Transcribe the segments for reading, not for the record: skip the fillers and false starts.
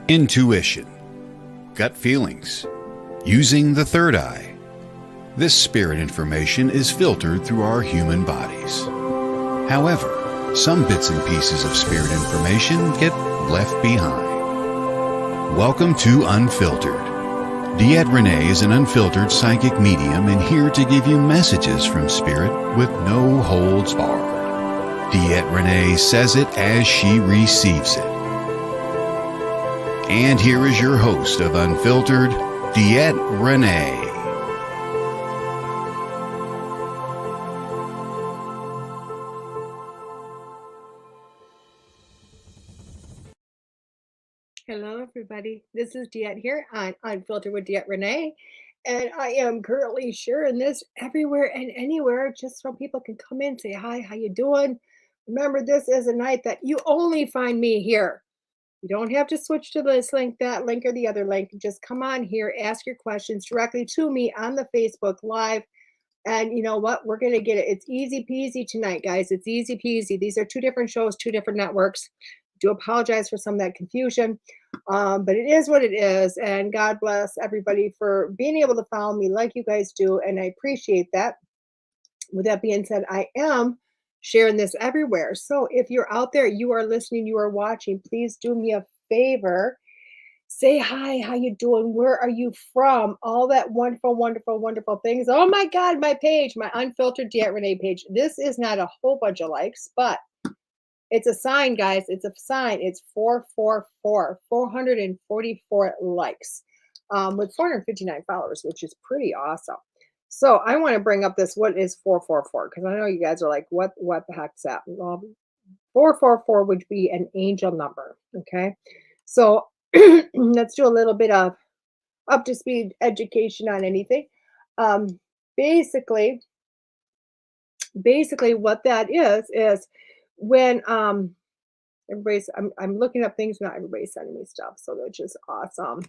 Intuition, gut feelings, using the third eye. This spirit information is filtered through our human bodies. However, some bits and pieces of spirit information get left behind. Welcome to Unfiltered. DeEtte Ranae is an unfiltered psychic medium and here to give you messages from spirit with no holds barred. DeEtte Ranae says it as she receives it. And here is your host of Unfiltered, DeEtte Ranae. Hello, everybody. This is DeEtte here on Unfiltered with DeEtte Ranae, and I am currently sharing this everywhere and anywhere just so people can come in, say hi, how you doing? Remember, this is a night that you only find me here. You don't have to switch to this link, that link, or the other link. Just come on here, ask your questions directly to me on the Facebook Live. And you know what? We're going to get it. It's easy peasy tonight, guys. It's easy peasy. These are two different shows, two different networks. Do apologize for some of that confusion, but it is what it is. And God bless everybody for being able to follow me like you guys do. And I appreciate that. With that being said, I am sharing this everywhere. So if you're out there, you are listening, you are watching, please do me a favor. Say hi, how you doing? Where are you from? All that wonderful, wonderful, wonderful things. Oh my God, my page, my Unfiltered DeEtte Ranae page. This is not a whole bunch of likes, but it's a sign, guys. It's a sign. It's 444 likes with 459 followers, which is pretty awesome. So I want to bring up this. What is 444? Because I know you guys are like, what the heck's that? Well, 444 would be an angel number. Okay. So let's do a little bit of up to speed education on anything. Basically, what that is when everybody's I'm looking up things, not everybody's sending me stuff, so that's just awesome.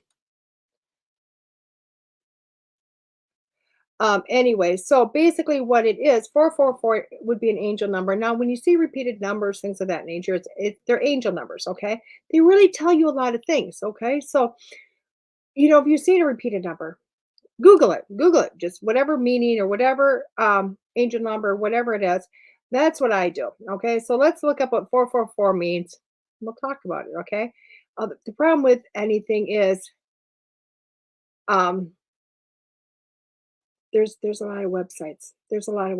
Anyway, so basically what it is, 444 would be an angel number. Now when you see repeated numbers, things of that nature, they're angel numbers. Okay, they really tell you a lot of things. Okay, so if you see a repeated number, google it, just whatever meaning or whatever angel number, whatever it is. That's what I do. Okay, so let's look up what 444 means. We'll talk about it. Okay, the problem with anything is there's a lot of websites. There's a lot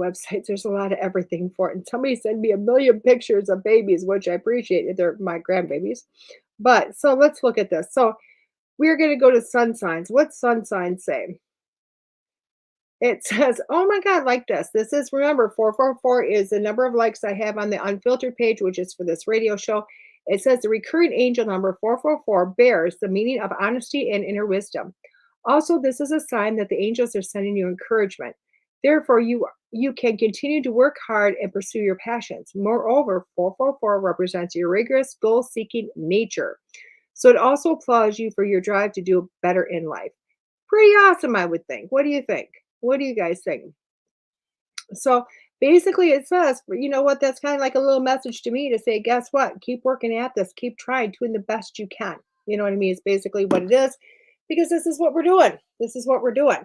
of everything for it. And somebody sent me a million pictures of babies, which I appreciate. They're my grandbabies. But so let's look at this. So we're going to go to sun signs. What sun signs say? It says, oh my God, like this. This is, remember, 444 is the number of likes I have on the Unfiltered page, which is for this radio show. It says the recurring angel number 444 bears the meaning of honesty and inner wisdom. Also, this is a sign that the angels are sending you encouragement. Therefore, you can continue to work hard and pursue your passions. Moreover, 444 represents your rigorous, goal-seeking nature. So it also applauds you for your drive to do better in life. Pretty awesome, I would think. What do you think? What do you guys think? So basically it says, you know what, that's kind of like a little message to me to say, guess what? Keep working at this. Keep trying, doing the best you can. You know what I mean? It's basically what it is, because this is what we're doing. This is what we're doing.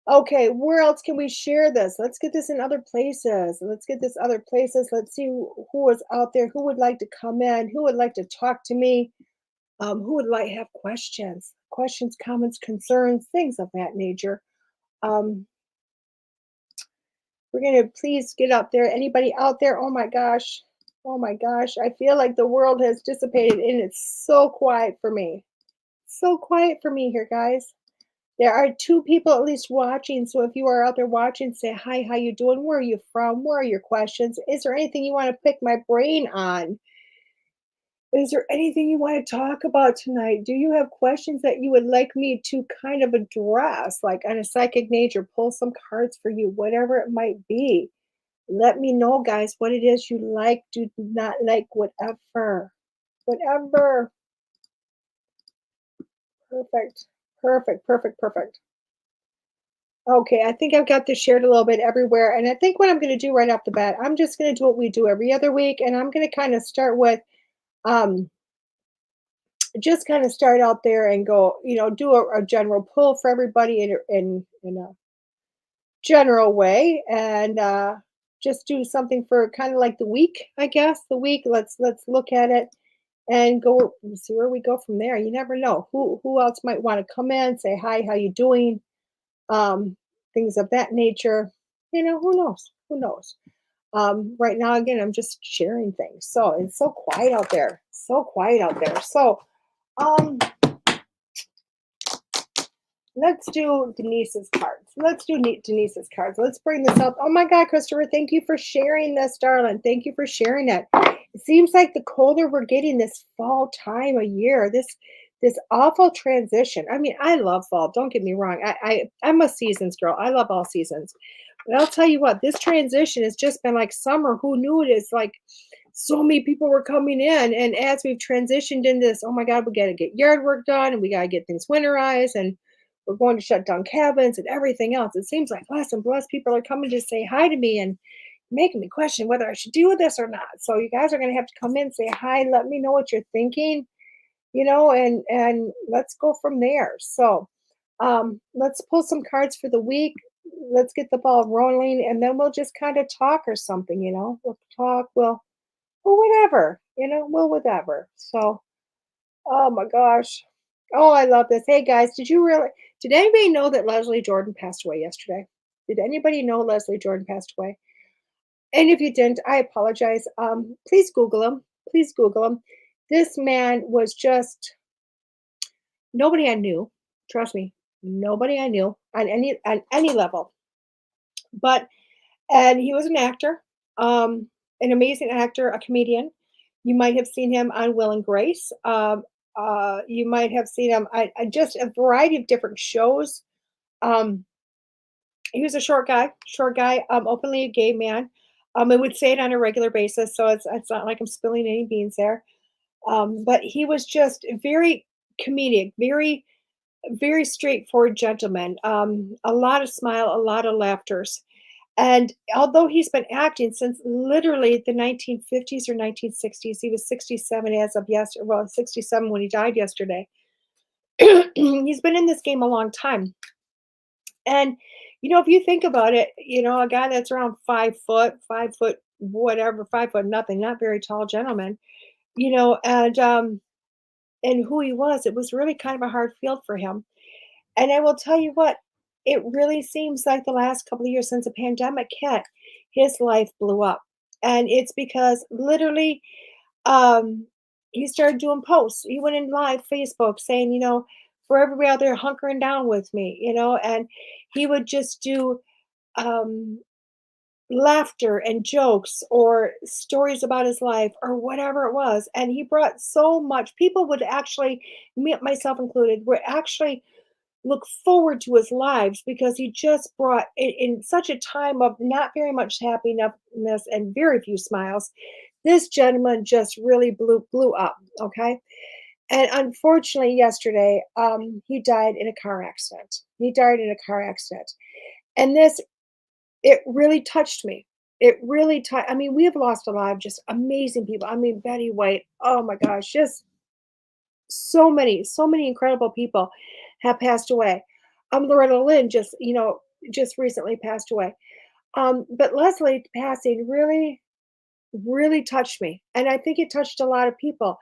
Okay, where else can we share this? Let's get this in other places. Let's see who is out there, who would like to come in, who would like to talk to me, who would like have questions, comments, concerns, things of that nature. We're going to please get up there. Anybody out there? Oh my gosh. I feel like the world has dissipated and it's so quiet for me. So quiet for me here, guys. There are 2 people at least watching. So if you are out there watching, say hi, how you doing? Where are you from? Where are your questions? Is there anything you want to pick my brain on? Is there anything you want to talk about tonight? Do you have questions that you would like me to kind of address, like on a psychic nature, pull some cards for you, whatever it might be? Let me know, guys, what it is you like, do not like, whatever. Perfect. Okay, I think I've got this shared a little bit everywhere. And I think what I'm going to do right off the bat, I'm just going to do what we do every other week. And I'm going to kind of start with just kind of start out there and go, do a general pull for everybody in a general way, and just do something for kind of like the week, I guess. The week, let's look at it and go see where we go from there. You never know who else might want to come in, say hi, how you doing, um, things of that nature. Who knows? Who knows? Right now, again, I'm just sharing things. So it's so quiet out there. So quiet out there. So um, let's do Denise's cards. Let's do Denise's cards. Let's bring this up. Oh my God, Christopher, thank you for sharing this, darling. Thank you for sharing it. It seems like the colder we're getting this fall time of year, this awful transition. I mean, I love fall. Don't get me wrong. I'm a seasons girl. I love all seasons. But I'll tell you what, this transition has just been like summer. Who knew it is like so many people were coming in. And as we've transitioned into this, oh my God, we got to get yard work done and we got to get things winterized and we're going to shut down cabins and everything else. It seems like less and less people are coming to say hi to me and making me question whether I should do this or not. So you guys are going to have to come in, say hi, let me know what you're thinking, and let's go from there. So let's pull some cards for the week. Let's get the ball rolling, and then we'll just kind of talk or something. We'll talk. Well, whatever. We'll whatever. So, oh my gosh. Oh, I love this. Hey guys, did anybody know that Leslie Jordan passed away yesterday? Did anybody know Leslie Jordan passed away? And if you didn't, I apologize. Please Google him. Please Google him. This man was just nobody I knew. Trust me, nobody I knew on any level. But and he was an actor, an amazing actor, a comedian. You might have seen him on Will and Grace. You might have seen him I just a variety of different shows. Um, he was a short guy, openly a gay man. I would say it on a regular basis, so it's not like I'm spilling any beans there. But he was just very comedic, very straightforward gentleman. A lot of smile, a lot of laughters. And although he's been acting since literally the 1950s or 1960s, he was 67 as of yesterday. Well, 67 when he died yesterday. He's been in this game a long time. And, if you think about it, a guy that's around 5 foot, 5 foot, whatever, 5 foot nothing, not very tall gentleman, and who he was, it was really kind of a hard field for him. And I will tell you what, it really seems like the last couple of years since the pandemic hit, his life blew up. And it's because literally he started doing posts. He went in live Facebook saying, for everybody out there hunkering down with me, and he would just do um, laughter and jokes or stories about his life or whatever it was. And he brought so much, people would actually, me, myself included, would actually look forward to his lives because he just brought in such a time of not very much happiness and very few smiles. This gentleman just really blew up. Okay. And unfortunately, yesterday, he died in a car accident. He died in a car accident. And it really touched me. It really touched. I mean, we have lost a lot of just amazing people. I mean, Betty White, oh my gosh, just so many incredible people have passed away. Loretta Lynn just recently passed away. But Leslie passing really touched me, and I think it touched a lot of people.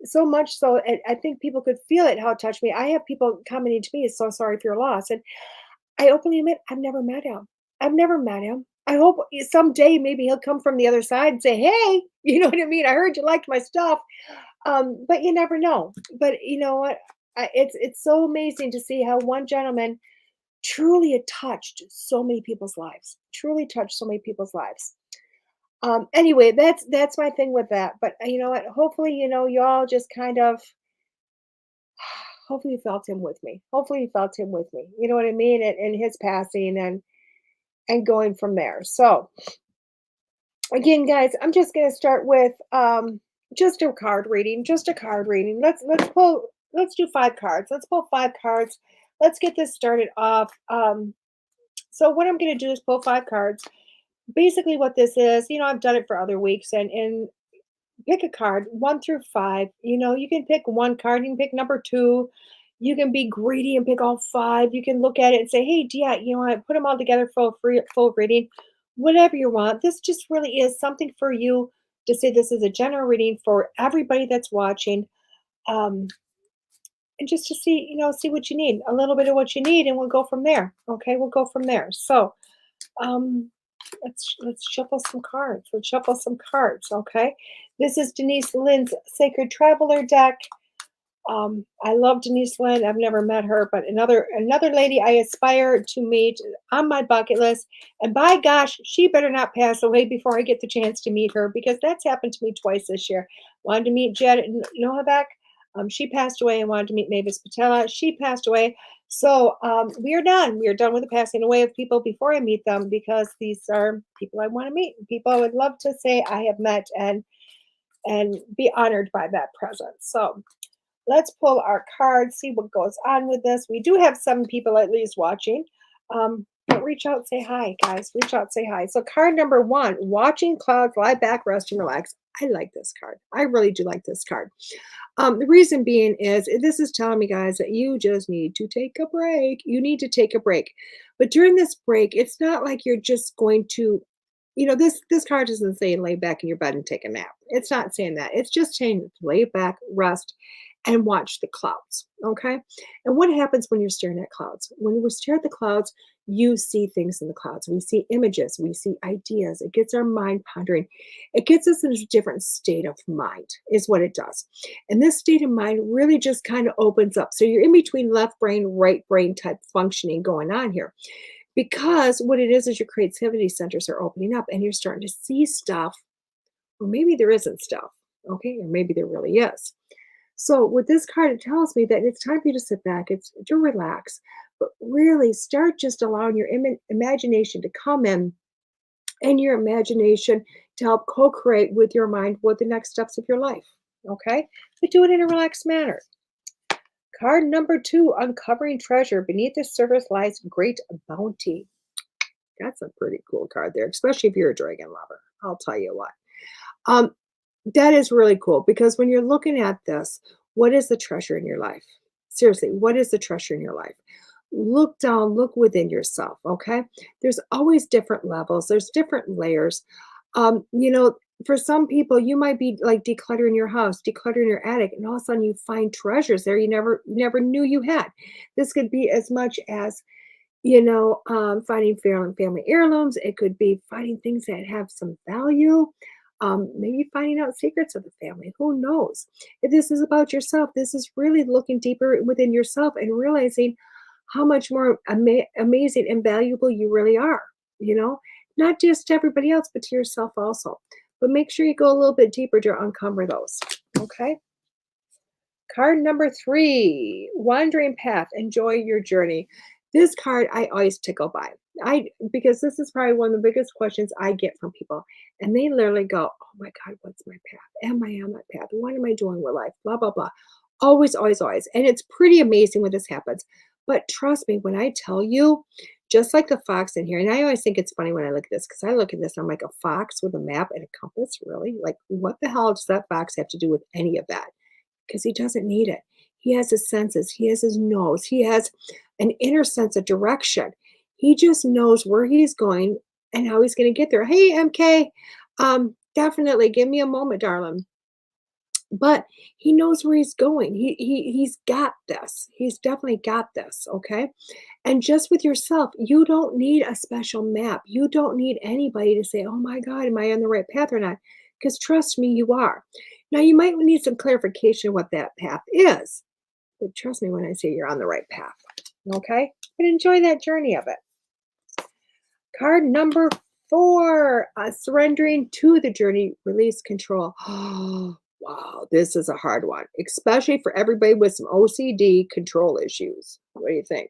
So much so, I think people could feel it how it touched me. I have people commenting to me, "So sorry for your loss," and I openly admit I've never met him. I've never met him. I hope someday maybe he'll come from the other side and say, "Hey, you know what I mean? I heard you liked my stuff." But you never know. But you know what? It's so amazing to see how one gentleman truly had touched so many people's lives. Truly touched so many people's lives. Anyway, that's my thing with that. But you know what? Hopefully, you all just kind of hopefully you felt him with me. Hopefully you felt him with me. You know what I mean? And his passing and going from there. So again, guys, I'm just gonna start with just a card reading. Just a card reading. Let's do 5 cards. Let's pull 5 cards. Let's get this started off. So what I'm gonna do is pull 5 cards. Basically what this is, I've done it for other weeks and pick a card, 1 through 5. You know, you can pick one card, you can pick number 2. You can be greedy and pick all 5. You can look at it and say, "Hey, DeEtte, you know what? Put them all together for a full reading." Whatever you want. This just really is something for you to say this is a general reading for everybody that's watching. Um, and just to see, see what you need, a little bit of what you need, and we'll go from there. Okay, we'll go from there. So, um, let's shuffle some cards. Let's shuffle some cards. Okay, this is Denise Lynn's Sacred Traveler deck. I love Denise Lynn. I've never met her, but another lady I aspire to meet on my bucket list. And by gosh, she better not pass away before I get the chance to meet her, because that's happened to me twice this year. Wanted to meet Janet Novak. She passed away, and wanted to meet Mavis Patella. She passed away. So we are done. We are done with the passing away of people before I meet them, because these are people I want to meet. People I would love to say I have met and be honored by that presence. So let's pull our cards, see what goes on with this. We do have some people at least watching. But reach out, say hi, guys. Reach out, say hi. So card number 1, watching clouds, lie back, rest, and relax. I like this card. I really do like this card. The reason being is this is telling me, guys, that you just need to take a break. You need to take a break. But during this break, it's not like you're just going to, this card isn't saying lay back in your bed and take a nap. It's not saying that. It's just saying lay back, rest, and watch the clouds. Okay. And what happens when you're staring at clouds? When we stare at the clouds, you see things in the clouds. We see images, we see ideas. It gets our mind pondering. It gets us in a different state of mind, is what it does. And this state of mind really just kind of opens up. So you're in between left brain, right brain type functioning going on here. Because what it is your creativity centers are opening up, and you're starting to see stuff, or maybe there isn't stuff. Okay. Or maybe there really is. So with this card, it tells me that it's time for you to sit back, it's to relax, but really start just allowing your imagination to come in, and your imagination to help co-create with your mind what the next steps of your life. Okay? But do it in a relaxed manner. Card number 2, uncovering treasure. Beneath the surface lies great bounty. That's a pretty cool card there, especially if you're a dragon lover. I'll tell you what. That is really cool, because when you're looking at this, what is the treasure in your life? Seriously, what is the treasure in your life? Look down, look within yourself, okay? There's always different levels, there's different layers. For some people, you might be like decluttering your house, decluttering your attic, and all of a sudden you find treasures there you never knew you had. This could be as much as finding family heirlooms. It could be finding things that have some value. Maybe finding out secrets of the family. Who knows? If this is about yourself, this is really looking deeper within yourself and realizing how much more amazing and valuable you really are. Not just to everybody else, but to yourself also. But make sure you go a little bit deeper to uncover those. Okay. Card number 3, wandering path. Enjoy your journey. This card I always tickle by. Because this is probably one of the biggest questions I get from people. And they literally go, "Oh my God, what's my path? Am I on my path? What am I doing with life? Blah, blah, blah." Always, always, always. And it's pretty amazing when this happens. But trust me, when I tell you, just like the fox in here, and I always think it's funny when I look at this, because I look at this, I'm like, a fox with a map and a compass, really? Like, what the hell does that fox have to do with any of that? Because he doesn't need it. He has his senses, he has his nose, he has an inner sense of direction. He just knows where he's going and how he's going to get there. Hey, MK, definitely give me a moment, darling. But he knows where he's going. He's got this. He's definitely got this. Okay. And just with yourself, you don't need a special map. You don't need anybody to say, "Oh my God, am I on the right path or not?" Because trust me, you are. Now, you might need some clarification what that path is. But trust me when I say you're on the right path. Okay. But enjoy that journey of it. Card number 4, surrendering to the journey, release control. Oh, wow, this is a hard one, especially for everybody with some OCD control issues. What do you think?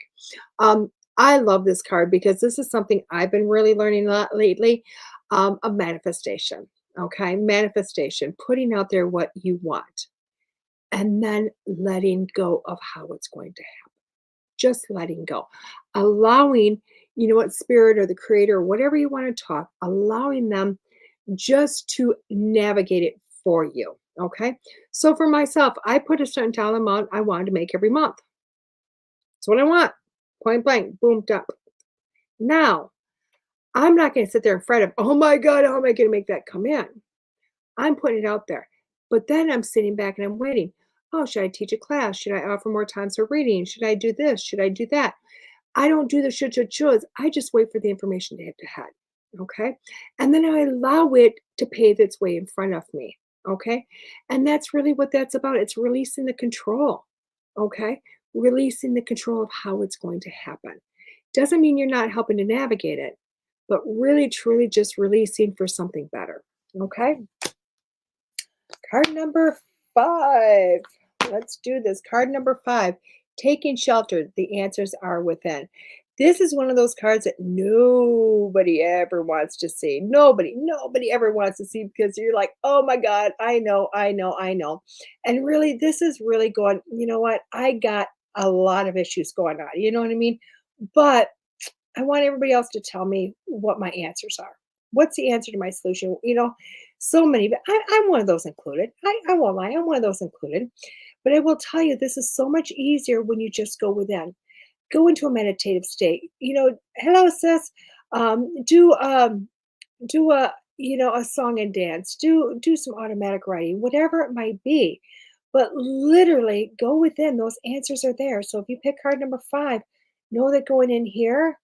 I love this card because this is something I've been really learning a lot lately, of manifestation. Okay, manifestation, putting out there what you want, and then letting go of how it's going to happen. Just letting go, allowing, spirit or the creator, or whatever you want to talk, allowing them just to navigate it for you. Okay. So for myself, I put a certain dollar amount I wanted to make every month. That's what I want. Point blank, boom, done. Now, I'm not going to sit there and fret of, oh my God, how am I going to make that come in? I'm putting it out there. But then I'm sitting back and I'm waiting. Oh, should I teach a class? Should I offer more times for reading? Should I do this? Should I do that? I don't do the shoulds. I just wait for the information to hit the head. Okay. And then I allow it to pave its way in front of me. Okay. And that's really what that's about. It's releasing the control. Okay. Releasing the control of how it's going to happen. Doesn't mean you're not helping to navigate it, but really, truly just releasing for something better. Okay. Card number 5. Let's do this. Card number 5. Taking shelter. The answers are within. This is one of those cards that nobody ever wants to see. Nobody ever wants to see because you're like, oh my God, I know. And really, this is really going, you know what? I got a lot of issues going on. You know what I mean? But I want everybody else to tell me what my answers are. What's the answer to my solution? So many, but I'm one of those included. I won't lie, I'm one of those included. But I will tell you, this is so much easier when you just go within. Go into a meditative state. Hello, sis. Do a song and dance. Do some automatic writing, whatever it might be. But literally go within. Those answers are there. So if you pick card number 5, know that going in here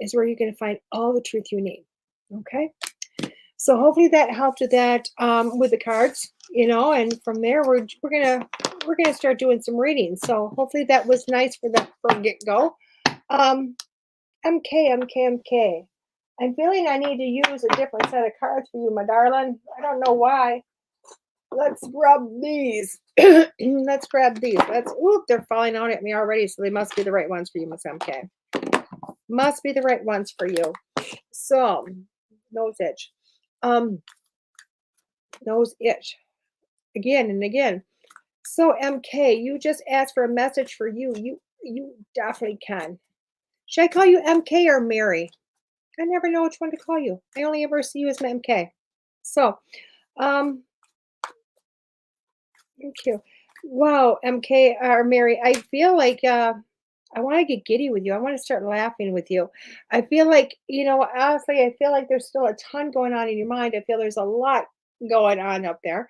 is where you're going to find all the truth you need. Okay. So hopefully that helped with that with the cards, and from there we're gonna start doing some readings. So hopefully that was nice for get go. MK. I'm feeling I need to use a different set of cards for you, my darling. I don't know why. Let's grab these. Let's grab these. They're falling out at me already, so they must be the right ones for you, Miss MK. Must be the right ones for you. So, nose itch. Nose itch. Again and again. So, MK, you just asked for a message for you. You definitely can. Should I call you MK or Mary? I never know which one to call you. I only ever see you as my MK. So, thank you. Wow, MK or Mary, I feel like I want to get giddy with you. I want to start laughing with you. I feel like, honestly, I feel like there's still a ton going on in your mind. I feel there's a lot going on up there.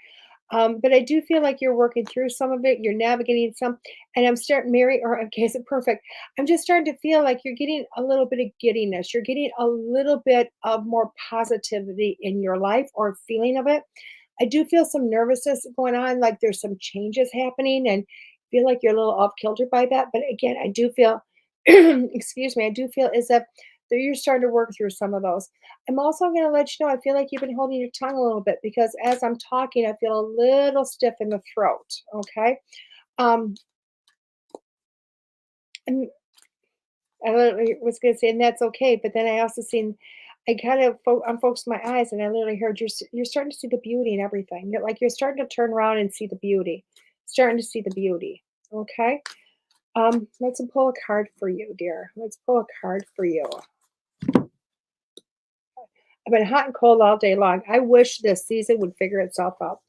But I do feel like you're working through some of it. You're navigating some, and I'm starting, Mary, or okay, is it perfect? I'm just starting to feel like you're getting a little bit of giddiness. You're getting a little bit of more positivity in your life or feeling of it. I do feel some nervousness going on, like there's some changes happening, and feel like you're a little off kilter by that. But again, I do feel, excuse me, I do feel as if that you're starting to work through some of those. I'm also going to let you know, I feel like you've been holding your tongue a little bit because as I'm talking, I feel a little stiff in the throat. Okay. Um, and I literally was going to say, and that's okay. But then I also seen, I kind of unfocused my eyes and I literally heard you're starting to see the beauty in everything. You're starting to turn around and see the beauty, starting to see the beauty. Okay. Let's pull a card for you, dear. Let's pull a card for you. I've been hot and cold all day long. I wish this season would figure itself out.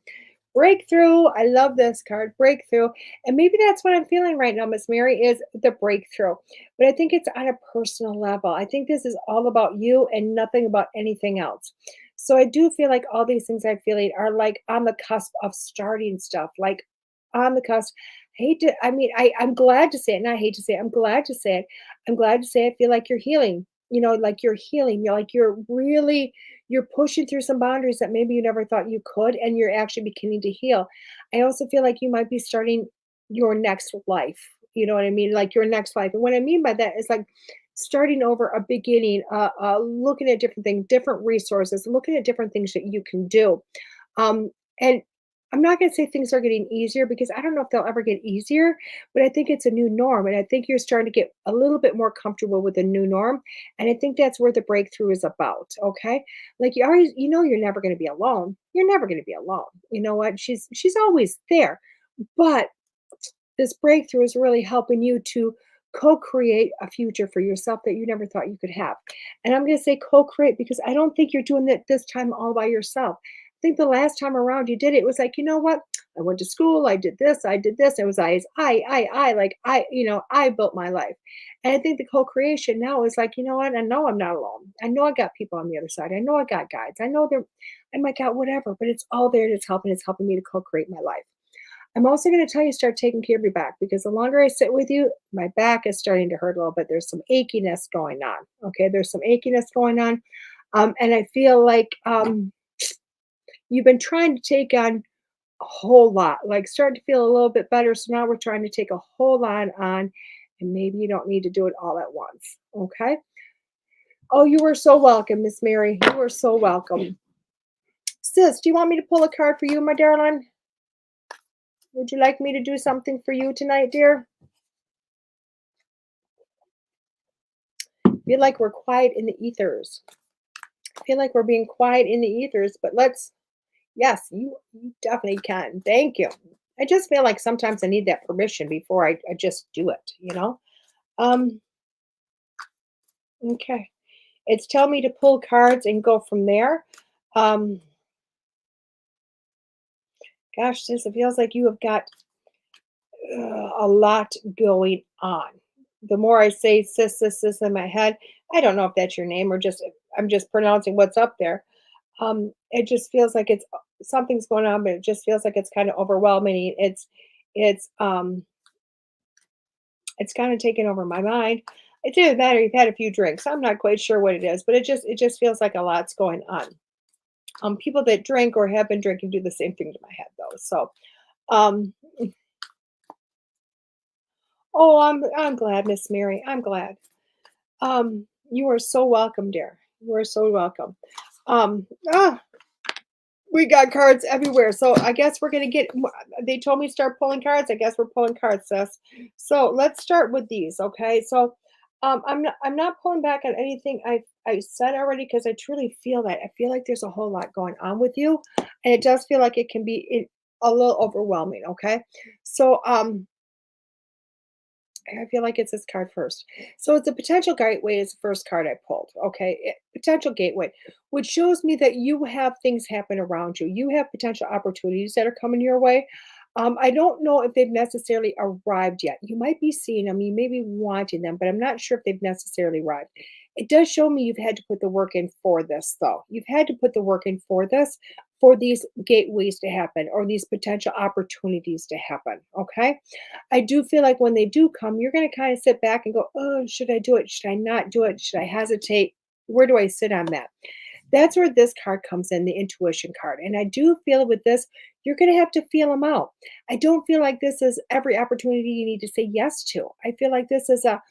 Breakthrough. I love this card, breakthrough. And maybe that's what I'm feeling right now, Miss Mary, is the breakthrough. But I think it's on a personal level. I think this is all about you and nothing about anything else. So I do feel like all these things I'm feeling are like on the cusp of starting stuff, like on the cusp. I'm glad to say it, not hate to say it. I'm glad to say it. I'm glad to say I feel like you're healing. Like you're healing. You're pushing through some boundaries that maybe you never thought you could, and you're actually beginning to heal. I also feel like you might be starting your next life. You know what I mean? Like your next life. And what I mean by that is like starting over a beginning, looking at different things, different resources, looking at different things that you can do. And I'm not going to say things are getting easier because I don't know if they'll ever get easier, but I think it's a new norm. And I think you're starting to get a little bit more comfortable with the new norm. And I think that's where the breakthrough is about. Okay. Like you always, you're never going to be alone. You're never going to be alone. You know what? She's always there. But this breakthrough is really helping you to co-create a future for yourself that you never thought you could have. And I'm going to say co-create because I don't think you're doing it this time all by yourself. think the last time around you did it, it was like, you know what? I went to school, I did this, I did this. It was like I built my life. And I think the co-creation now is like, you know what? I know I'm not alone. I know I got people on the other side. I know I got guides. I know they're, I might got whatever, but it's all there and it's helping me to co-create my life. I'm also going to tell you start taking care of your back because the longer I sit with you, my back is starting to hurt a little bit. There's some achiness going on. Okay, there's some achiness going on, and I feel like you've been trying to take on a whole lot, like starting to feel a little bit better. So now we're trying to take a whole lot on, and maybe you don't need to do it all at once. Okay. Oh, you are so welcome, Miss Mary. You are so welcome. Sis, do you want me to pull a card for you, my darling? Would you like me to do something for you tonight, dear? I feel like we're quiet in the ethers. I feel like we're being quiet in the ethers, but yes, you definitely can. Thank you. I just feel like sometimes I need that permission before I just do it, you know? Um, okay. It's telling me to pull cards and go from there. Um, gosh, sis, it feels like you have got a lot going on. The more I say sis in my head, I don't know if that's your name or just I'm just pronouncing what's up there. It just feels like it's something's going on, but it just feels like it's kind of overwhelming. It's it's kind of taken over my mind. It doesn't matter. You've had a few drinks. I'm not quite sure what it is, but it just feels like a lot's going on. People that drink or have been drinking do the same thing to my head though. So, um, oh, I'm glad, Miss Mary. I'm glad. You are so welcome, dear. You are so welcome. Um, ah, we got cards everywhere. So I guess we're gonna get. They told me to start pulling cards. I guess we're pulling cards, sis. So let's start with these, okay? So, I'm not pulling back on anything I said already because I truly feel that. I feel like there's a whole lot going on with you, and it does feel like it can be a little overwhelming. Okay, so I feel like it's this card first. So it's a potential gateway is the first card I pulled. Okay. Potential gateway, which shows me that you have things happen around you. You have potential opportunities that are coming your way. I don't know if they've necessarily arrived yet. You might be seeing them, you may be wanting them, but I'm not sure if they've necessarily arrived. It does show me you've had to put the work in for this, though. You've had to put the work in for this, for these gateways to happen or these potential opportunities to happen. Okay. I do feel like when they do come, you're going to kind of sit back and go, oh, should I do it? Should I not do it? Should I hesitate? Where do I sit on that? That's where this card comes in, the intuition card. And I do feel with this, you're going to have to feel them out. I don't feel like this is every opportunity you need to say yes to. I feel like this is a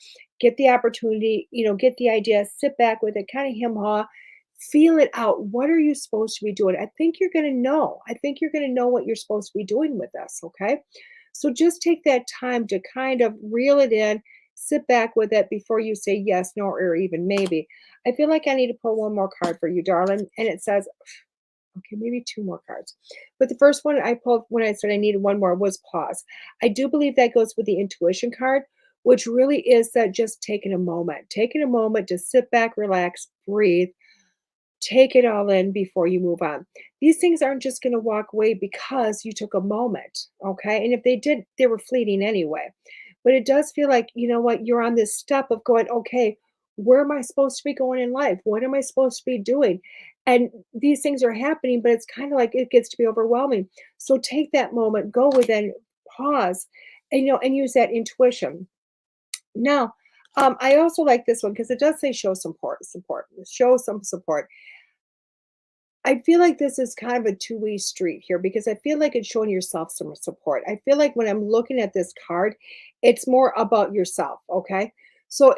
get the opportunity, get the idea, sit back with it, kind of him haw, feel it out. What are you supposed to be doing? I think you're going to know. I think you're going to know what you're supposed to be doing with this. Okay. So just take that time to kind of reel it in, sit back with it before you say yes, no, or even maybe. I feel like I need to pull one more card for you, darling. And it says, okay, maybe two more cards. But the first one I pulled when I said I needed one more was pause. I do believe that goes with the intuition card, which really is that just taking a moment to sit back, relax, breathe, take it all in before you move on. These things aren't just going to walk away because you took a moment, okay? And if they did, they were fleeting anyway. But it does feel like, you know what, you're on this step of going, okay, where am I supposed to be going in life? What am I supposed to be doing? And these things are happening, but it's kind of like it gets to be overwhelming. So take that moment, go within, pause, and and use that intuition. Now, I also like this one because it does say show some support, show some support. I feel like this is kind of a two-way street here because I feel like it's showing yourself some support. I feel like when I'm looking at this card, it's more about yourself, okay? So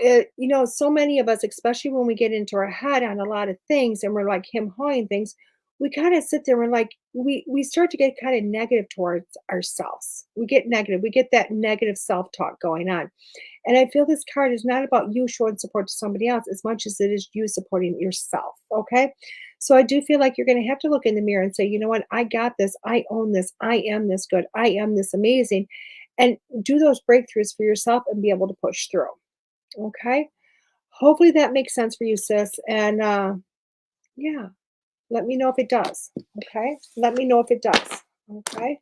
so many of us, especially when we get into our head on a lot of things and we're like him hawing things, we kind of sit there and like we start to get kind of negative towards ourselves. We get negative, we get that negative self-talk going on. And I feel this card is not about you showing support to somebody else as much as it is you supporting yourself. Okay. So I do feel like you're going to have to look in the mirror and say, you know what? I got this. I own this. I am this good. I am this amazing. And do those breakthroughs for yourself and be able to push through. Okay. Hopefully that makes sense for you, sis. And yeah. Let me know if it does. Okay. Let me know if it does. Okay.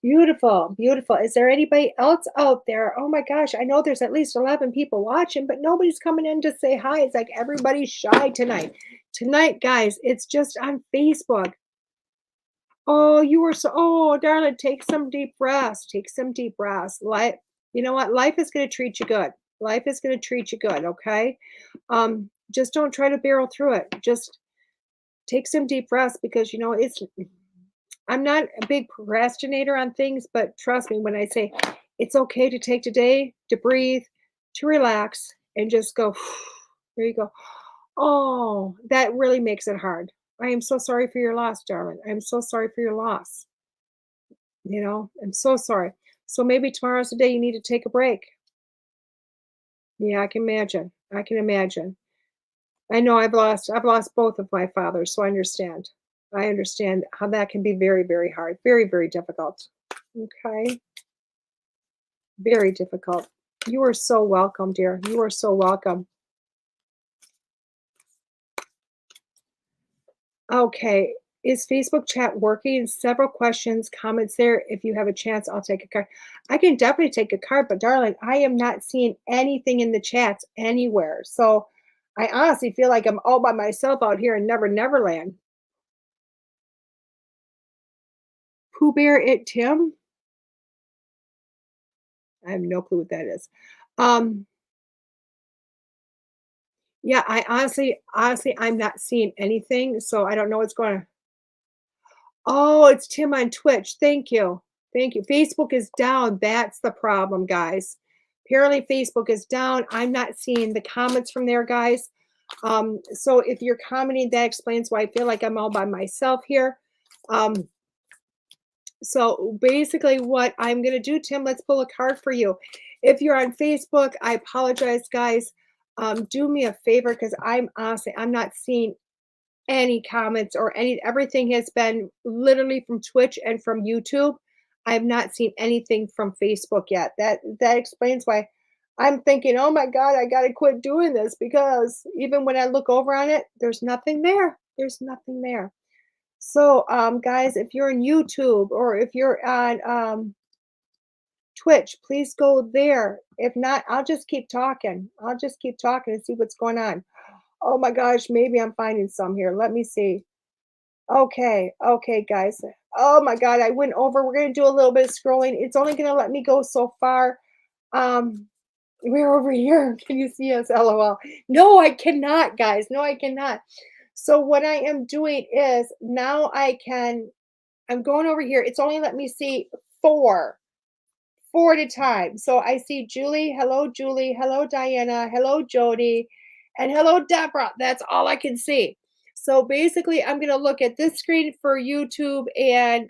Beautiful. Beautiful. Is there anybody else out there? Oh my gosh. I know there's at least 11 people watching, but nobody's coming in to say hi. It's like everybody's shy tonight. Tonight, guys, it's just on Facebook. Oh, you were so, oh, darling, take some deep breaths. Take some deep breaths. Life, you know what? Life is going to treat you good. Life is going to treat you good. Okay. Just don't try to barrel through it. Just take some deep breaths because, you know, I'm not a big procrastinator on things, but trust me when I say it's okay to take today, to breathe, to relax, and just go, there you go. Oh, that really makes it hard. I am so sorry for your loss, darling. I'm so sorry for your loss. You know, I'm so sorry. So maybe tomorrow's the day you need to take a break. Yeah, I can imagine. I can imagine. I know I've lost both of my fathers, so I understand. I understand how that can be very, very hard, very, very difficult. Okay, very difficult. You are so welcome, dear. You are so welcome. Okay, is Facebook chat working? Several questions, comments there. If you have a chance, I'll take a card. I can definitely take a card, but darling, I am not seeing anything in the chats anywhere. So I honestly feel like I'm all by myself out here in Never Neverland. Pooh Bear It Tim? I have no clue what that is. Um, yeah, I honestly, I'm not seeing anything, so I don't know what's going on. Oh, it's Tim on Twitch. Thank you. Thank you. Facebook is down. That's the problem, guys. Apparently, Facebook is down. I'm not seeing the comments from there, guys. So if you're commenting, that explains why I feel like I'm all by myself here. Um, so basically, what I'm going to do, Tim, let's pull a card for you. If you're on Facebook, I apologize, guys. Do me a favor because I'm not seeing any comments or everything has been literally from Twitch and from YouTube. I've not seen anything from Facebook yet. That explains why I'm thinking, oh my God, I gotta quit doing this because even when I look over on it, there's nothing there. There's nothing there. So guys, if you're on YouTube or if you're on Twitch, please go there. If not, I'll just keep talking. I'll just keep talking and see what's going on. Oh my gosh, maybe I'm finding some here. Let me see. Okay, okay, guys. Oh my God, I went over. We're gonna do a little bit of scrolling. It's only gonna let me go so far. Um, we're over here. Can you see us? LOL. No, I cannot, guys. No, I cannot. So what I am doing is now I'm going over here. It's only let me see four, four at a time. So I see Julie. Hello, Julie. Hello, Diana. Hello, Jody. And hello, Deborah. That's all I can see. So basically, I'm going to look at this screen for YouTube and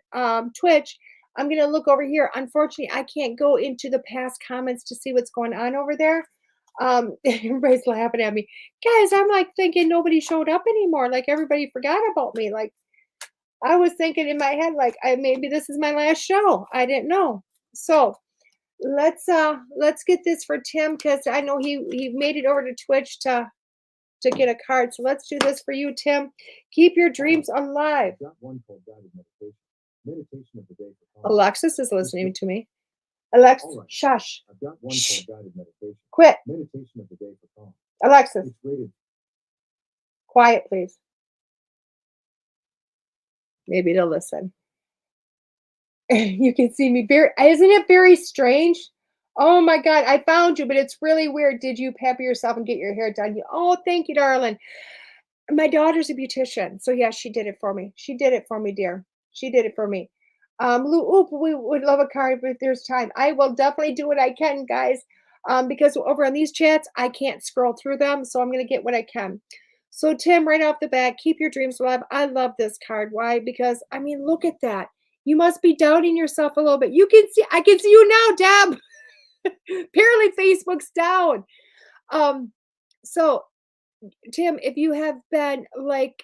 Twitch. I'm going to look over here. Unfortunately, I can't go into the past comments to see what's going on over there. Everybody's laughing at me. Guys, I'm like thinking nobody showed up anymore. Like everybody forgot about me. Like I was thinking in my head, like maybe this is my last show. I didn't know. So let's get this for Tim because I know he made it over to Twitch to get a card. So let's do this for you, Tim. Keep your dreams alive. Alexis is listening to me. Alexis, shush. Shh. Quit. Alexis, quiet, please. Maybe they'll listen. You can see me very, isn't it very strange? Oh my God, I found you, but it's really weird. Did you pamper yourself and get your hair done? Oh, thank you, darling. My daughter's a beautician. So yeah, she did it for me. She did it for me, dear. She did it for me. Lou, oop, we would love a card if there's time. I will definitely do what I can, guys. Because over on these chats, I can't scroll through them. So I'm gonna get what I can. So Tim, right off the bat, keep your dreams alive. I love this card. Why? Because I mean, look at that. You must be doubting yourself a little bit. You can see, I can see you now, Deb. Apparently Facebook's down. So Tim, if you have been like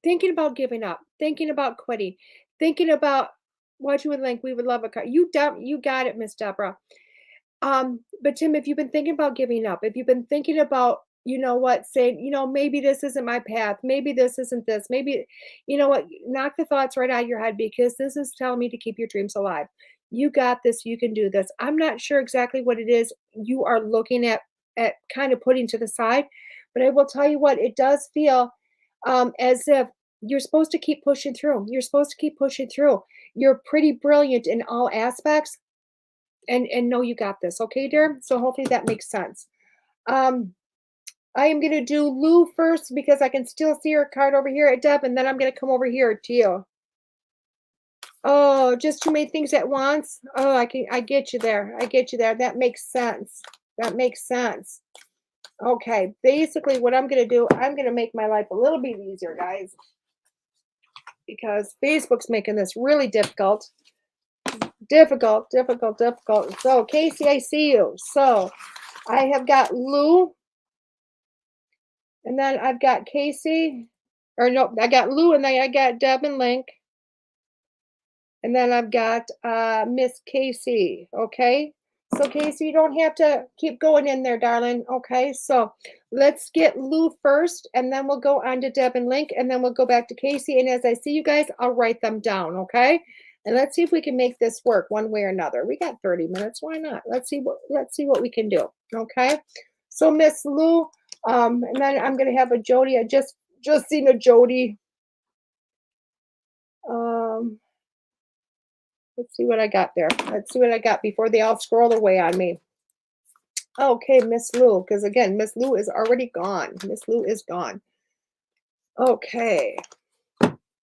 thinking about giving up, thinking about quitting, thinking about what you would like, we would love a car. You got it, Miss Deborah. But Tim, if you've been thinking about giving up, if you've been thinking about you know what, saying, maybe this isn't my path. Maybe this isn't this. Maybe, you know what, knock the thoughts right out of your head because this is telling me to keep your dreams alive. You got this. You can do this. I'm not sure exactly what it is you are looking at kind of putting to the side, but I will tell you what, it does feel as if you're supposed to keep pushing through. You're supposed to keep pushing through. You're pretty brilliant in all aspects and know you got this. Okay, dear? So hopefully that makes sense. Um, I am going to do Lou first because I can still see her card over here at Deb, and then I'm going to come over here to you. Oh, just too many things at once. Oh, I get you there. I get you there. That makes sense. That makes sense. Okay, basically what I'm going to do, I'm going to make my life a little bit easier, guys, because Facebook's making this really difficult. Difficult. So, Casey, I see you. So, I have got Lou, and then I've got Casey, or no, I got Lou, and then I got Deb and Link, and then I've got Miss Casey. Okay, so Casey, you don't have to keep going in there, darling. Okay, so let's get Lou first, and then we'll go on to Deb and Link, and then we'll go back to Casey. And as I see you guys, I'll write them down. Okay, and let's see if we can make this work one way or another. We got 30 minutes. Why not? Let's see what we can do. Okay, so Miss Lou. And then I'm gonna have a Jody. I just seen a Jody. Let's see what I got there. Let's see what I got before they all scroll away on me. Okay, Miss Lou, because again, Miss Lou is already gone. Miss Lou is gone. Okay,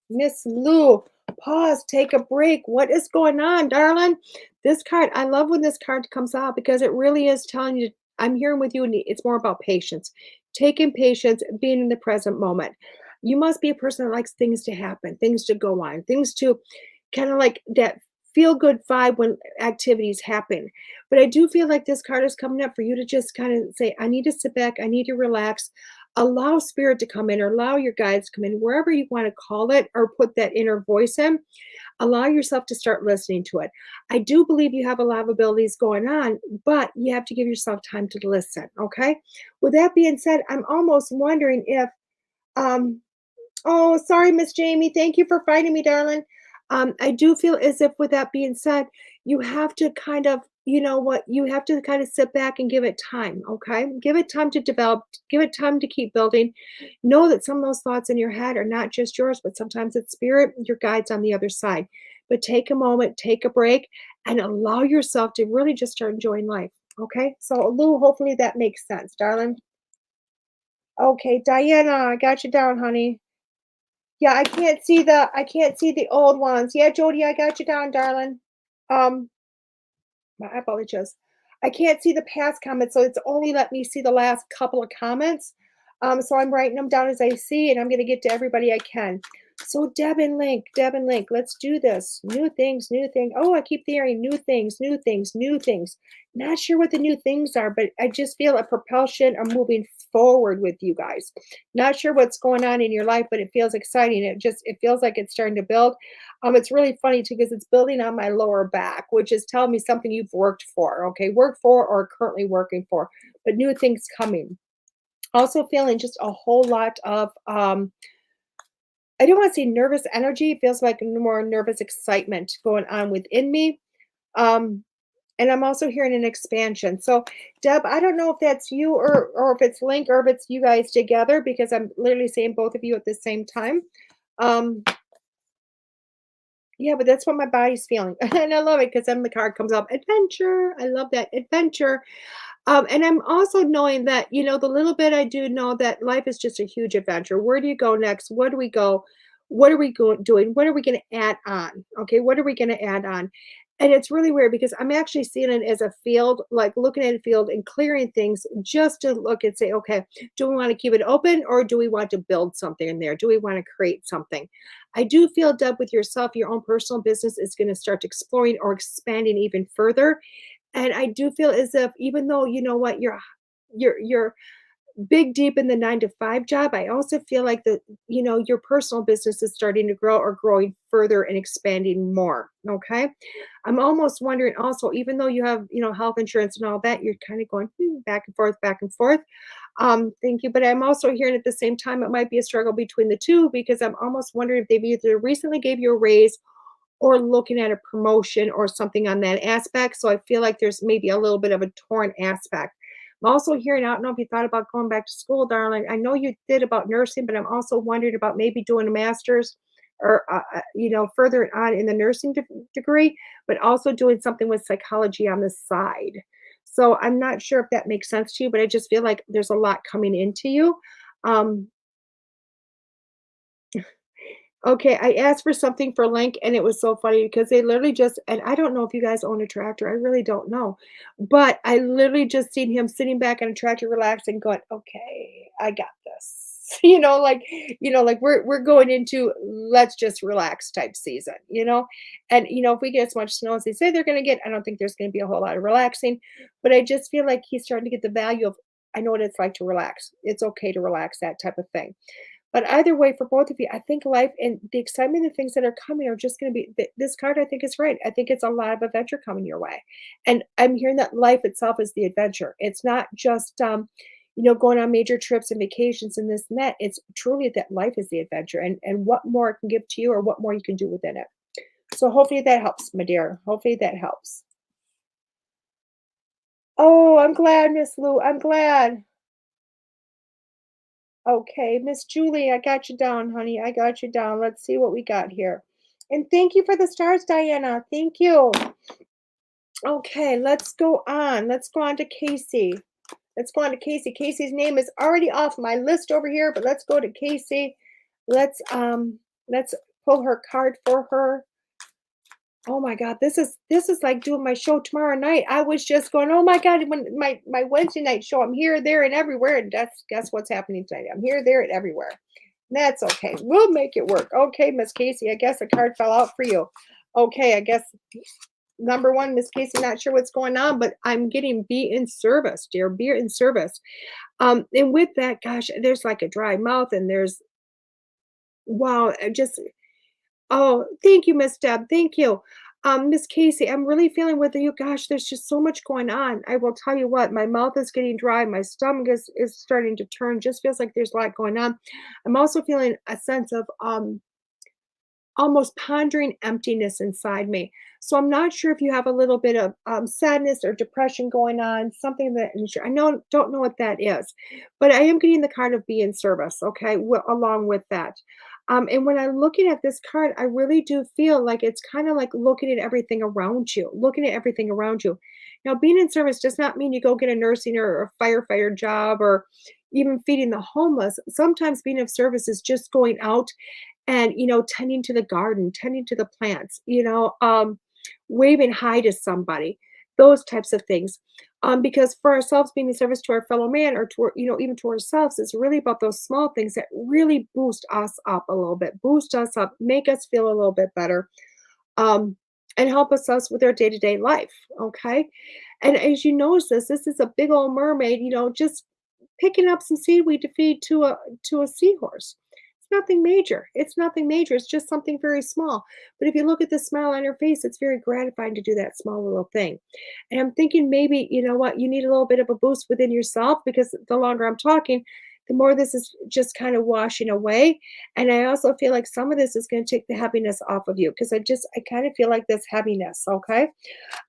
Miss Lou, pause, take a break. What is going on, darling? This card, I love when this card comes out because it really is telling you, I'm here with you, and it's more about patience. Taking patience, being in the present moment. You must be a person that likes things to happen, things to go on, things to kind of like that feel good vibe when activities happen. But I do feel like this card is coming up for you to just kind of say, I need to sit back, I need to relax, allow spirit to come in or allow your guides to come in, wherever you want to call it or put that inner voice in. Allow yourself to start listening to it. I do believe you have a lot of abilities going on, but you have to give yourself time to listen. Okay. With that being said, I'm almost wondering if, um, oh, sorry, Miss Jamie. Thank you for fighting me, darling. I do feel as if, with that being said, you have to kind of, you know what, you have to kind of sit back and give it time. Okay. Give it time to develop, give it time to keep building. Know that some of those thoughts in your head are not just yours, but sometimes it's spirit, your guides on the other side. But take a moment, take a break, and allow yourself to really just start enjoying life. Okay. So, Lou, hopefully that makes sense, darling. Okay, Diana, I got you down, honey. Yeah, I can't see the old ones. Yeah, Jody, I got you down, darling. Um, my apologies. I can't see the past comments, so it's only let me see the last couple of comments. So I'm writing them down as I see, and I'm gonna get to everybody I can. So Deb and Link, let's do this. New things, new thing. Oh, I keep hearing new things, new things, new things. Not sure what the new things are, but I just feel a propulsion of moving forward with you guys. Not sure what's going on in your life, but it feels exciting. It feels like it's starting to build. It's really funny too because it's building on my lower back, which is telling me something you've worked for. Okay, worked for or currently working for, but new things coming. Also feeling just a whole lot of I don't want to say nervous energy. It feels like more nervous excitement going on within me. Um, and I'm also hearing an expansion. So, Deb, I don't know if that's you or if it's Link or if it's you guys together because I'm literally saying both of you at the same time. Um, yeah, but that's what my body's feeling. And I love it because then the card comes up adventure. I love that adventure. And I'm also knowing that, the little bit I do know that life is just a huge adventure. Where do you go next? Where do we go? What are we doing? What are we going to add on? Okay, what are we going to add on? And it's really weird because I'm actually seeing it as a field, like looking at a field and clearing things just to look and say, okay, do we want to keep it open or do we want to build something in there? Do we want to create something? I do feel, Deb, with yourself, your own personal business is going to start exploring or expanding even further. And I do feel as if even though you know what, you're big deep in the 9 to 5 job, I also feel like your personal business is starting to grow or growing further and expanding more. Okay. I'm almost wondering also, even though you have, health insurance and all that, you're kind of going back and forth, back and forth. Thank you. But I'm also hearing at the same time it might be a struggle between the two because I'm almost wondering if they've either recently gave you a raise or looking at a promotion or something on that aspect. So I feel like there's maybe a little bit of a torn aspect. I'm also hearing, I don't know if you thought about going back to school, darling. I know you did about nursing, but I'm also wondering about maybe doing a master's or, further on in the nursing degree, but also doing something with psychology on the side. So I'm not sure if that makes sense to you, but I just feel like there's a lot coming into you. Um, Okay, I asked for something for Link, and it was so funny because they literally just and I don't know if you guys own a tractor, I really don't know, but I literally just seen him sitting back on a tractor relaxing going, "Okay, I got this." Like we're going into let's just relax type season, And if we get as much snow as they say they're gonna get, I don't think there's gonna be a whole lot of relaxing, but I just feel like he's starting to get the value of I know what it's like to relax. It's okay to relax, that type of thing. But either way, for both of you, I think life and the excitement and things that are coming are just going to be this card. I think is right. I think it's a lot of adventure coming your way. And I'm hearing that life itself is the adventure. It's not just, going on major trips and vacations and this and that. It's truly that life is the adventure and what more it can give to you or what more you can do within it. So hopefully that helps, my dear. Hopefully that helps. Oh, I'm glad, Miss Lou. I'm glad. Okay, Miss Julie, I got you down, honey. I got you down. Let's see what we got here. And thank you for the stars, Diana. Thank you. Okay, let's go on. Let's go on to Casey. Let's go on to Casey. Casey's name is already off my list over here, but let's go to Casey. Let's pull her card for her. Oh my God, this is like doing my show tomorrow night. I was just going, oh my God, when my Wednesday night show, I'm here, there, and everywhere. And that's guess what's happening tonight. I'm here, there, and everywhere. That's okay. We'll make it work. Okay, Miss Casey. I guess a card fell out for you. Okay, I guess number one, Miss Casey, not sure what's going on, but I'm getting be in service, dear. Be in service. And with that, gosh, there's like a dry mouth, and there's wow, just oh, thank you, Miss Deb. Thank you. Miss Casey, I'm really feeling with you. Gosh, there's just so much going on. I will tell you what, my mouth is getting dry. My stomach is starting to turn. Just feels like there's a lot going on. I'm also feeling a sense of almost pondering emptiness inside me. So I'm not sure if you have a little bit of sadness or depression going on, something that I know don't know what that is, but I am getting the card of be in service. Okay, along with that. And when I'm looking at this card, I really do feel like it's kind of like looking at everything around you, looking at everything around you. Now, being in service does not mean you go get a nursing or a firefighter job or even feeding the homeless. Sometimes being of service is just going out and tending to the garden, tending to the plants, waving hi to somebody, those types of things. Because for ourselves being a service to our fellow man or to even to ourselves is really about those small things that really boost us up a little bit, boost us up, make us feel a little bit better, um, and help us with our day-to-day life. Okay. And as you notice this is a big old mermaid, just picking up some seaweed to feed to a seahorse. It's nothing major. It's nothing major. It's just something very small. But if you look at the smile on her face, it's very gratifying to do that small little thing. And I'm thinking maybe, you know what, you need a little bit of a boost within yourself because the longer I'm talking, the more this is just kind of washing away. And I also feel like some of this is going to take the heaviness off of you because I kind of feel like this heaviness. Okay.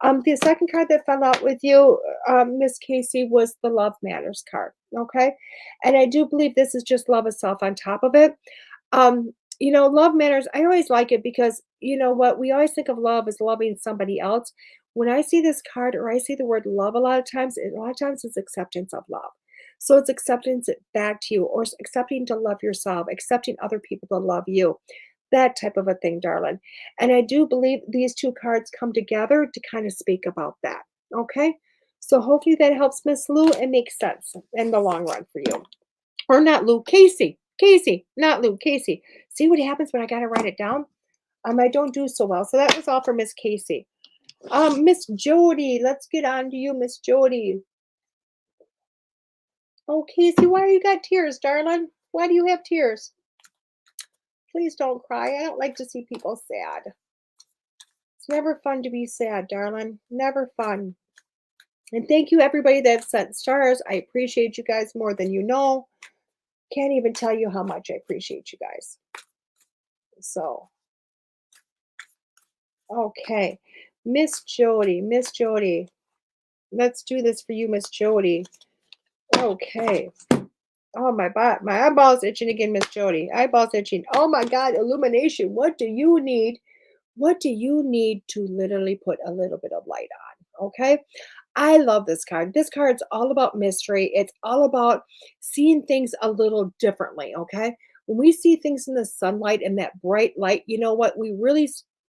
The second card that fell out with you, Miss Casey, was the Love Matters card. Okay. And I do believe this is just love itself on top of it. Love matters. I always like it because you know what? We always think of love as loving somebody else. When I see this card or I see the word love a lot of times it's acceptance of love. So it's acceptance it back to you or accepting to love yourself, accepting other people to love you, that type of a thing, darling. And I do believe these two cards come together to kind of speak about that. Okay. So hopefully that helps Miss Lou and makes sense in the long run for you. Or not Lou, Casey. Casey, not Lou, Casey. See what happens when I gotta write it down? I don't do so well. So that was all for Miss Casey. Miss Jody, let's get on to you, Miss Jody. Oh, Casey, why you got tears, darling? Why do you have tears? Please don't cry. I don't like to see people sad. It's never fun to be sad, darling. Never fun. And thank you, everybody that sent stars. I appreciate you guys more than you know. Can't even tell you how much I appreciate you guys. So, okay. Miss Jody, Miss Jody. Let's do this for you, Miss Jody. Okay. Oh, my eyeballs itching again, Miss Jody. Eyeballs itching. Oh my God, illumination. What do you need? What do you need to literally put a little bit of light on? Okay. I love this card. This card's all about mystery. It's all about seeing things a little differently. Okay. When we see things in the sunlight and that bright light, you know what? We really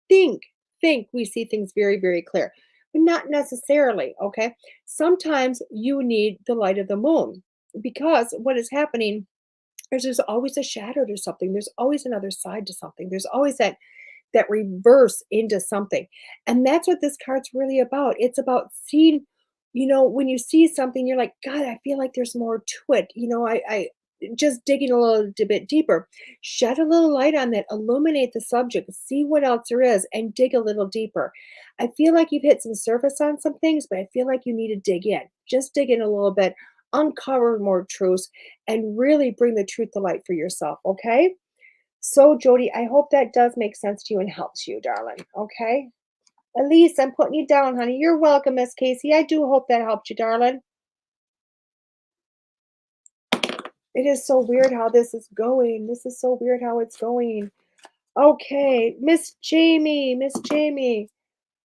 think, think we see things very, very clear, but not necessarily. Okay. Sometimes you need the light of the moon because what is happening is there's always a shadow to something. There's always another side to something. There's always that reverse into something. And that's what this card's really about. It's about seeing, when you see something, you're like, God, I feel like there's more to it. I just digging a little bit deeper. Shed a little light on that, illuminate the subject, see what else there is, and dig a little deeper. I feel like you've hit some surface on some things, but I feel like you need to dig in. Just dig in a little bit, uncover more truths, and really bring the truth to light for yourself. Okay. So, Jody, I hope that does make sense to you and helps you, darling. Okay. Elise, I'm putting you down, honey. You're welcome, Miss Casey. I do hope that helped you, darling. It is so weird how this is going. This is so weird how it's going. Okay, Miss Jamie, Miss Jamie.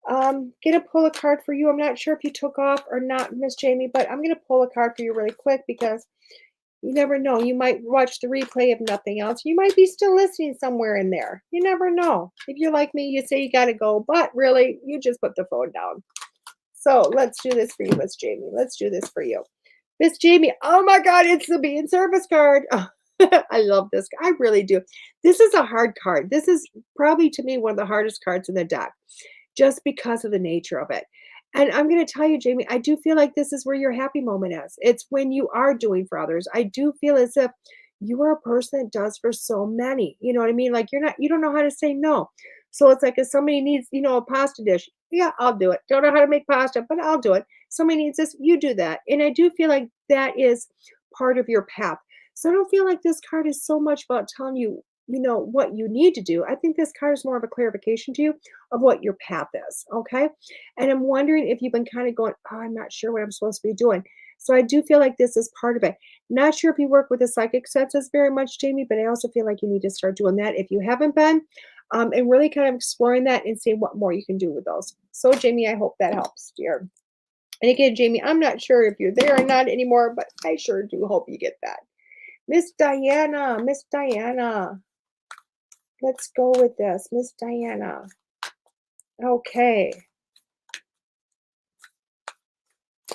Gonna pull a card for you. I'm not sure if you took off or not, Miss Jamie, but I'm gonna pull a card for you really quick because you never know. You might watch the replay if nothing else. You might be still listening somewhere in there. You never know. If you're like me, you say you got to go, but really, you just put the phone down. So let's do this for you, Miss Jamie. Let's do this for you. Miss Jamie, oh my God, it's the being service card. Oh, I love this. I really do. This is a hard card. This is probably to me one of the hardest cards in the deck just because of the nature of it. And I'm going to tell you, Jamie, I do feel like this is where your happy moment is. It's when you are doing for others. I do feel as if you are a person that does for so many. You know what I mean? Like you don't know how to say no. So it's like if somebody needs, a pasta dish, yeah, I'll do it. Don't know how to make pasta, but I'll do it. Somebody needs this, you do that. And I do feel like that is part of your path. So I don't feel like this card is so much about telling you, what you need to do. I think this card is more of a clarification to you of what your path is. Okay. And I'm wondering if you've been kind of going, oh, I'm not sure what I'm supposed to be doing. So I do feel like this is part of it. Not sure if you work with the psychic senses very much, Jamie, but I also feel like you need to start doing that if you haven't been, and really kind of exploring that and seeing what more you can do with those. So, Jamie, I hope that helps, dear. And again, Jamie, I'm not sure if you're there or not anymore, but I sure do hope you get that. Miss Diana, Miss Diana. Let's go with this, Miss Diana. Okay.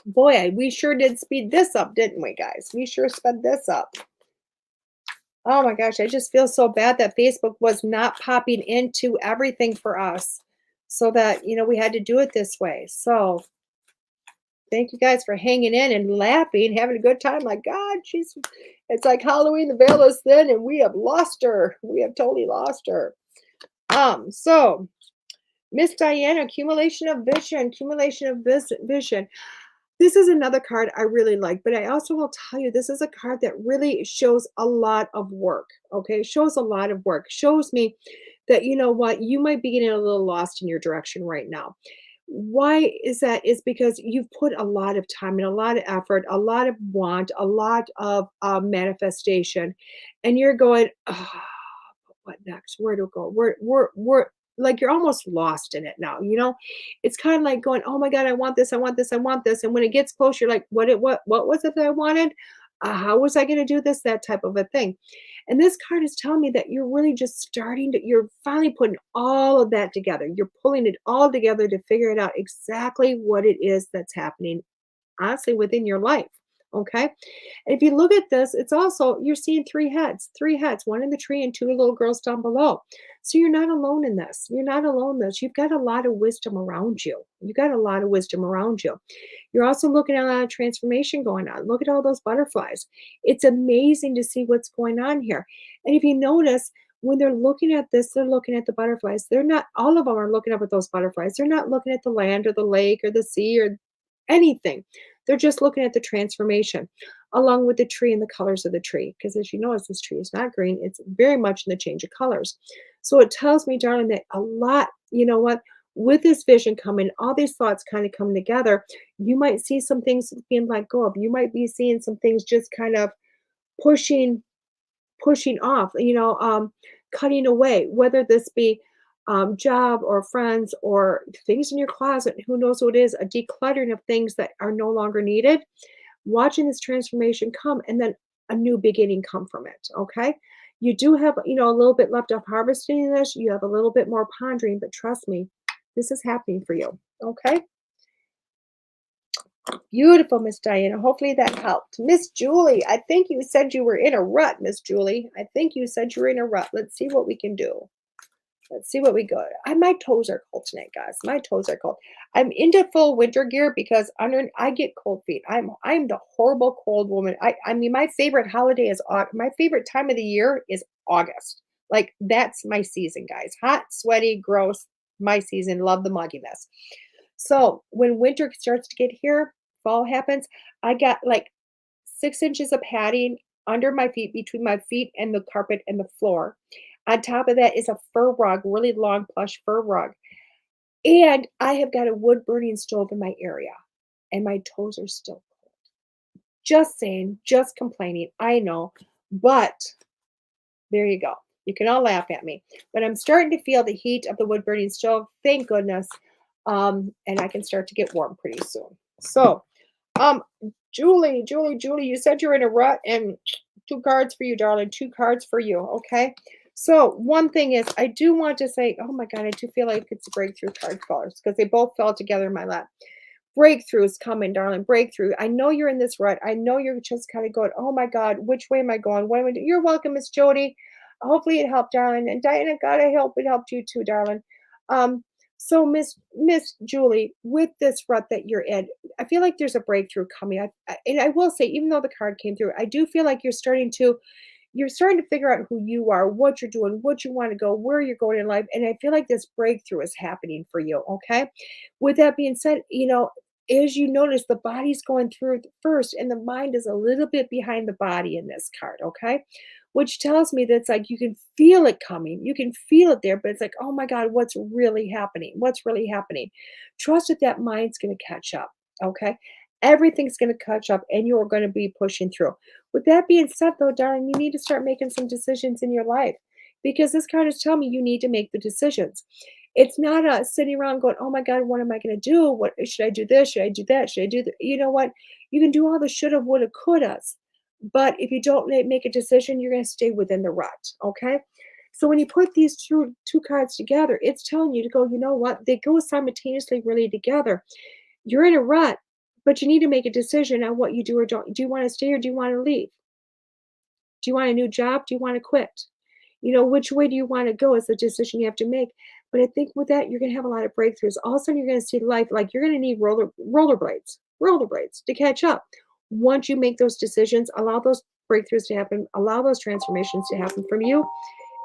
Boy, we sure did speed this up, didn't we, guys? We sure sped this up. Oh my gosh, I just feel so bad that Facebook was not popping into everything for us so that, we had to do it this way. So thank you guys for hanging in and laughing, having a good time. My God, it's like Halloween, the veil is thin, and we have lost her. We have totally lost her. So Miss Diana, accumulation of vision. Vision. This is another card I really like, but I also will tell you this is a card that really shows a lot of work. Okay, shows a lot of work. Shows me that you know what, you might be getting a little lost in your direction right now. Why is that? Is because you've put a lot of time and a lot of effort, a lot of want, a lot of manifestation, and you're going, oh, what next? Where to go? We're like you're almost lost in it now. It's kind of like going, oh my God, I want this, I want this, I want this. And when it gets close, you're like, what was it that I wanted? How was I going to do this? That type of a thing. And this card is telling me that you're really just you're finally putting all of that together. You're pulling it all together to figure it out exactly what it is that's happening, honestly, within your life. Okay. And if you look at this, it's also, you're seeing three heads, one in the tree and two little girls down below. So you're not alone in this. You're not alone in this. You've got a lot of wisdom around you. You got a lot of wisdom around you. You're also looking at a lot of transformation going on. Look at all those butterflies. It's amazing to see what's going on here. And if you notice, when they're looking at this, they're looking at the butterflies. They're not, all of them are looking up at those butterflies. They're not looking at the land or the lake or the sea or anything. They're just looking at the transformation along with the tree and the colors of the tree. Because as you notice, this tree is not green, it's very much in the change of colors. So it tells me, darling, that a lot, you know what, with this vision coming, all these thoughts kind of come together. You might see some things being let go of. You might be seeing some things just kind of pushing pushing off, cutting away, whether this be job or friends or things in your closet, who knows what it is, a decluttering of things that are no longer needed, watching this transformation come and then a new beginning come from it. Okay. You do have, a little bit left of harvesting in this. You have a little bit more pondering, but trust me, this is happening for you. Okay. Beautiful, Miss Diana. Hopefully that helped. Miss Julie, I think you said you were in a rut, Miss Julie. I think you said you were in a rut. Let's see what we can do. Let's see what we got. My toes are cold tonight, guys. My toes are cold. I'm into full winter gear because I get cold feet. I'm the horrible cold woman. I mean, my favorite holiday is my favorite time of the year is August. Like that's my season, guys. Hot, sweaty, gross. My season. Love the mugginess. So when winter starts to get here, fall happens, I got like 6 inches of padding under my feet, between my feet and the carpet and the floor. On top of that is a fur rug, really long plush fur rug. And I have got a wood burning stove in my area. And my toes are still cold. Just saying, just complaining. I know. But there you go. You can all laugh at me. But I'm starting to feel the heat of the wood burning stove. Thank goodness. And I can start to get warm pretty soon. So, Julie, you said you're in a rut, and 2 cards for you, darling. 2 cards for you. Okay. So one thing is, I do want to say, oh my God, I do feel like it's a breakthrough card colors because they both fell together in my lap. Breakthrough is coming, darling. Breakthrough. I know you're in this rut. I know you're just kind of going, oh my God, which way am I going? What am I doing? You're welcome, Miss Jody. Hopefully it helped, darling. And Diana, God, I hope it helped you too, darling. So Miss Julie, with this rut that you're in, I feel like there's a breakthrough coming. And I will say, even though the card came through, I do feel like you're starting to figure out who you are, what you're doing, what you want to go, where you're going in life. And I feel like this breakthrough is happening for you. Okay. With that being said, as you notice, the body's going through it first, and the mind is a little bit behind the body in this card. Okay. Which tells me that it's like you can feel it coming. You can feel it there, but it's like, oh my God, what's really happening? What's really happening? Trust that mind's going to catch up. Okay. Everything's going to catch up and you're going to be pushing through. With that being said, though, darling, you need to start making some decisions in your life because this card is telling me you need to make the decisions. It's not a sitting around going, oh my God, what am I going to do? What should I do? This? Should I do that? Should I do that? You know what? You can do all the shoulda, woulda, couldas. But if you don't make a decision, you're going to stay within the rut. Okay. So when you put these two cards together, it's telling you to go, you know what? They go simultaneously really together. You're in a rut, but you need to make a decision on what you do or don't. Do you want to stay or do you want to leave? Do you want a new job? Do you want to quit? Which way do you want to go is the decision you have to make. But I think with that, you're going to have a lot of breakthroughs. All of a sudden, you're going to see life like you're going to need rollerblades to catch up. Once you make those decisions, allow those breakthroughs to happen, allow those transformations to happen from you,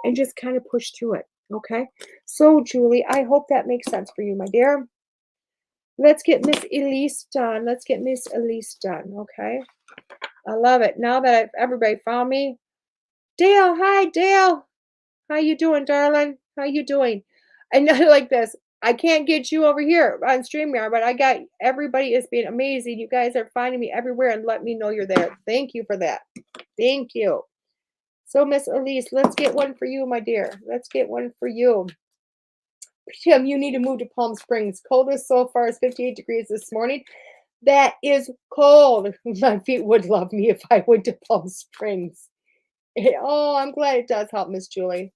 and just kind of push through it. Okay. So, Julie, I hope that makes sense for you, my dear. Let's get Miss Elise done. Okay. I love it. Now that everybody found me. Dale, hi, Dale. How you doing, darling? How you doing? I know like this. I can't get you over here on StreamYard, but I got everybody is being amazing. You guys are finding me everywhere and let me know you're there. Thank you for that. Thank you. So, Miss Elise, let's get one for you, my dear. Let's get one for you. Tim, you need to move to Palm Springs. Coldest so far is 58 degrees this morning. That is cold. My feet would love me if I went to Palm Springs. Oh, I'm glad it does help, Miss Julie.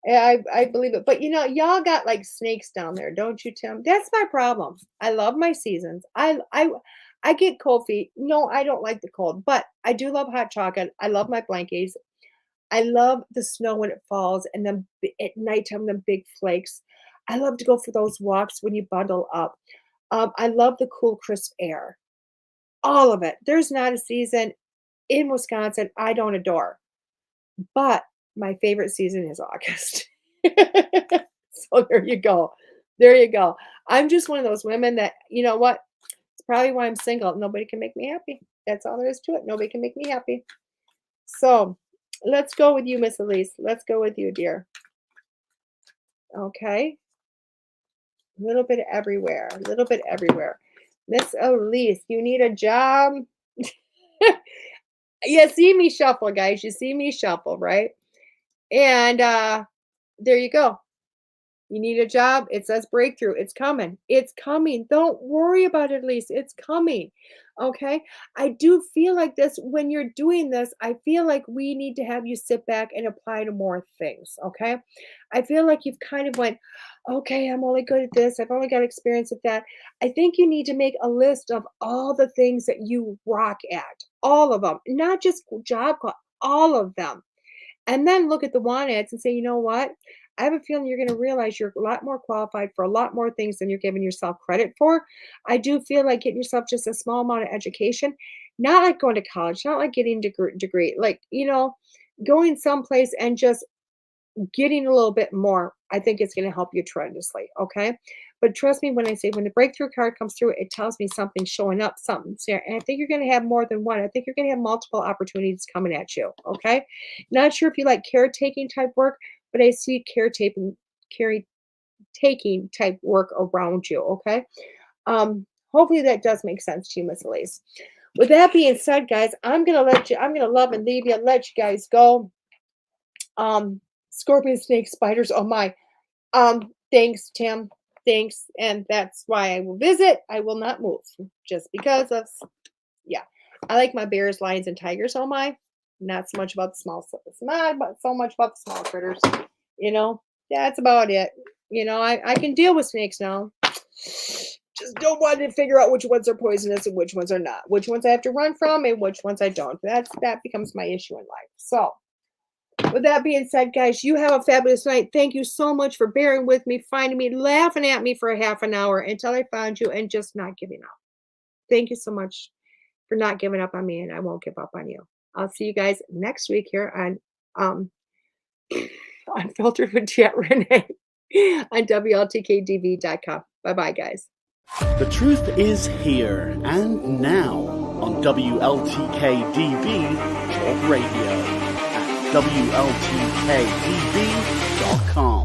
I believe it. But y'all got like snakes down there, don't you, Tim? That's my problem. I love my seasons. I get cold feet. No, I don't like the cold, but I do love hot chocolate. I love my blankets. I love the snow when it falls and then at nighttime, them big flakes. I love to go for those walks when you bundle up. I love the cool, crisp air. All of it. There's not a season in Wisconsin I don't adore, but my favorite season is August. So there you go. There you go. I'm just one of those women that, you know what? It's probably why I'm single. Nobody can make me happy. That's all there is to it. Nobody can make me happy. So let's go with you, Miss Elise. Let's go with you, dear. Okay. A little bit everywhere. A little bit everywhere. Miss Elise, you need a job? You see me shuffle, guys. You see me shuffle, right? And there you go. You need a job. It says breakthrough. It's coming. It's coming. Don't worry about it, Elise. It's coming. Okay. I do feel like this when you're doing this. I feel like we need to have you sit back and apply to more things. Okay. I feel like you've kind of went, okay, I'm only good at this. I've only got experience at that. I think you need to make a list of all the things that you rock at, all of them, not just all of them. And then look at the want ads and say, you know what? I have a feeling you're going to realize you're a lot more qualified for a lot more things than you're giving yourself credit for. I do feel like getting yourself just a small amount of education, not like going to college, not like getting a degree, like, going someplace and just getting a little bit more. I think it's going to help you tremendously. Okay. But trust me when I say when the breakthrough card comes through, it tells me something showing up, something's there. And I think you're going to have more than one. I think you're going to have multiple opportunities coming at you. Okay. Not sure if you like caretaking type work, but I see caretaking type work around you. Okay. Hopefully that does make sense to you, Miss Elise. With that being said, guys, I'm going to love and leave you, let you guys go. Scorpion, snakes, spiders. Oh my. Thanks, Tim. Thanks. And that's why I will visit. I will not move just because of, yeah. I like my bears, lions, and tigers. Oh my. Not so much about the small stuff. It's not but so much about the small critters. That's about it. I can deal with snakes now. Just don't want to figure out which ones are poisonous and which ones are not. Which ones I have to run from and which ones I don't. That becomes my issue in life. So with that being said, guys, you have a fabulous night. Thank you so much for bearing with me, finding me, laughing at me for a half an hour until I found you and just not giving up. Thank you so much for not giving up on me, and I won't give up on you. I'll see you guys next week here on Unfiltered with DeEtte Ranae on WLTK-DB.com. Bye-bye, guys. The truth is here and now on WLTK-DB Talk Radio at WLTK-DB.com.